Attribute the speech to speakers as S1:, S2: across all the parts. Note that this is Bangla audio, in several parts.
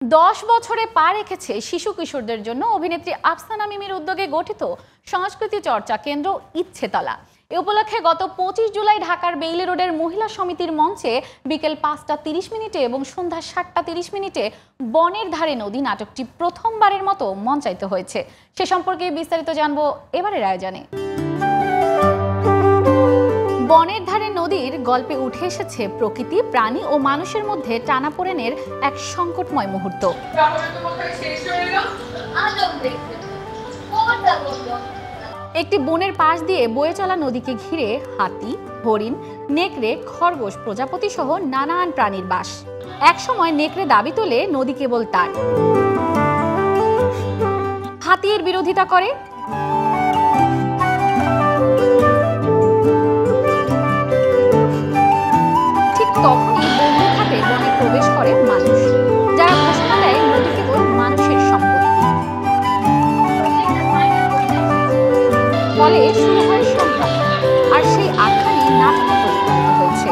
S1: 10 বছরে পা রেখেছে শিশু কিশোরদের জন্য অভিনেত্রী আফসানা মিমির উদ্যোগে গঠিত সংস্কৃতি চর্চা কেন্দ্র ইচ্ছেতলা। এ উপলক্ষে গত 25 জুলাই ঢাকার বেইলি রোডের মহিলা সমিতির মঞ্চে বিকেল 5টা 30 মিনিটে এবং সন্ধ্যা 7টা 30 মিনিটে বনের ধারে নদী নাটকটি প্রথমবারের মতো মঞ্চায়িত হয়েছে। সে সম্পর্কে বিস্তারিত জানবো এবারের আয়োজনে। বনের ধারে নদীর গল্পে উঠে এসেছে প্রকৃতি, প্রাণী ও মানুষের মধ্যে টানাপোড়েনের এক সংকটময় মুহূর্ত। একটি বনের পাশ দিয়ে বয়ে চলা নদীকে ঘিরে হাতি, হরিণ, নেকড়ে, খরগোশ প্রজাপতি সহ নানান প্রাণীর বাস। একসময় নেকড়ে দাবি তোলে নদী কেবল তার। হাতি এর বিরোধিতা করে। তখনই বন্দুকহাতে বনে প্রবেশ করে মানুষ, যারা ঘোষণা দেয় নদী কেবল মানুষের সম্পত্তি। ফলে শুরু হয় সংঘাত, আর সেই আখ্যানই নাটকে প্রতিফলিত হয়েছে।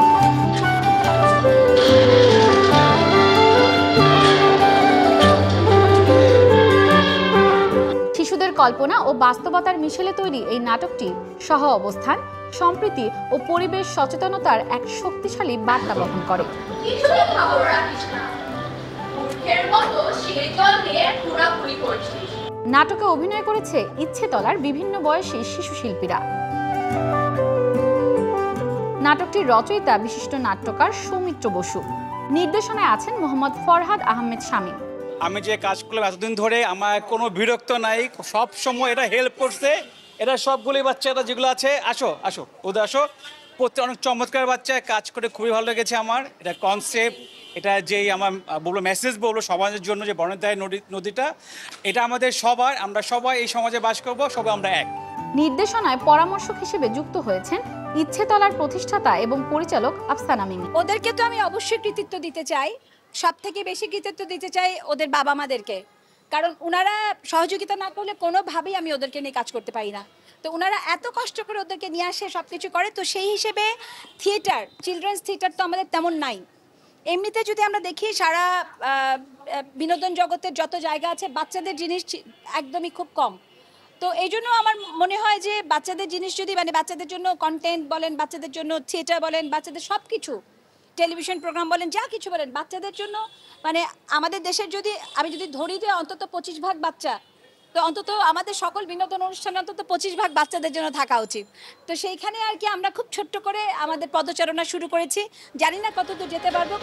S1: শিশুদের কল্পনা ও বাস্তবতার মিশেলে তৈরি এই নাটকটি সহ অবস্থান, সম্প্রীতি ও পরিবেশ সচেতনতার এক শক্তিশালী বার্তা বহন করে। নাটকে অভিনয় করেছে ইচ্ছেতলার বিভিন্ন বয়সী শিশু শিল্পীরা। নাটকটির রচয়িতা বিশিষ্ট নাট্যকার সৌমিত্র বসু, নির্দেশনায় আছেন মোহাম্মদ ফরহাদ আহমেদ শামীম।
S2: আমি যে কাজ করলাম এতদিন ধরে, আমার কোনো বিরক্ত নাই, সব সময় এটা হেল্প করছে। এটা সবগুলি বাচ্চারা যেগুলো আছে, আসো আসো ওদের আসো, প্রত্যেক অনেক চমৎকার বাচ্চা কাজ করে খুবই ভালো লেগেছে আমার। এটা কনসেপ্ট, এটা যেই আমার বলবো মেসেজ বলবো সমাজের জন্য, যে বনের ধারে নদীটা এটা আমাদের সবার, আমরা সবাই এই সমাজে বাস করব, সবাই আমরা এক।
S1: নির্দেশনায় পরামর্শক হিসেবে যুক্ত হয়েছেন ইচ্ছেতলার প্রতিষ্ঠাতা এবং পরিচালক আফসানা মিমি।
S3: ওদেরকে তো আমি অবশ্যই কৃতিত্ব দিতে চাই, সব থেকে বেশি কৃতিত্ব দিতে চাই ওদের বাবা মাদেরকে, কারণ ওনারা সহযোগিতা না করলে কোনোভাবেই আমি ওদেরকে নিয়ে কাজ করতে পারি না। তো ওনারা এত কষ্ট করে ওদেরকে নিয়ে আসে, সব কিছু করে। তো সেই হিসেবে থিয়েটার, চিলড্রেন্স থিয়েটার তো আমাদের তেমন নাই। এমনিতে যদি আমরা দেখি সারা বিনোদন জগতের যত জায়গা আছে, বাচ্চাদের জিনিস একদমই খুব কম। তো এই জন্য আমার মনে হয় যে বাচ্চাদের জিনিস যদি বাচ্চাদের জন্য কন্টেন্ট বলেন, বাচ্চাদের জন্য থিয়েটার বলেন, বাচ্চাদের সব কিছু টেলিভিশন প্রোগ্রাম বলেন, যা কিছু বলেন, বাচ্চাদের জন্য আমাদের দেশের আমি যদি ধরি যে অন্তত 25% বাচ্চা, তো অন্তত আমাদের সকল বিনোদন অনুষ্ঠানে অন্তত 25% বাচ্চাদের জন্য থাকা উচিত। তো সেইখানে আর কি আমরা খুব ছোট্ট করে আমাদের পদচারণা শুরু করেছি। জানি না কতদূর যেতে পারবো।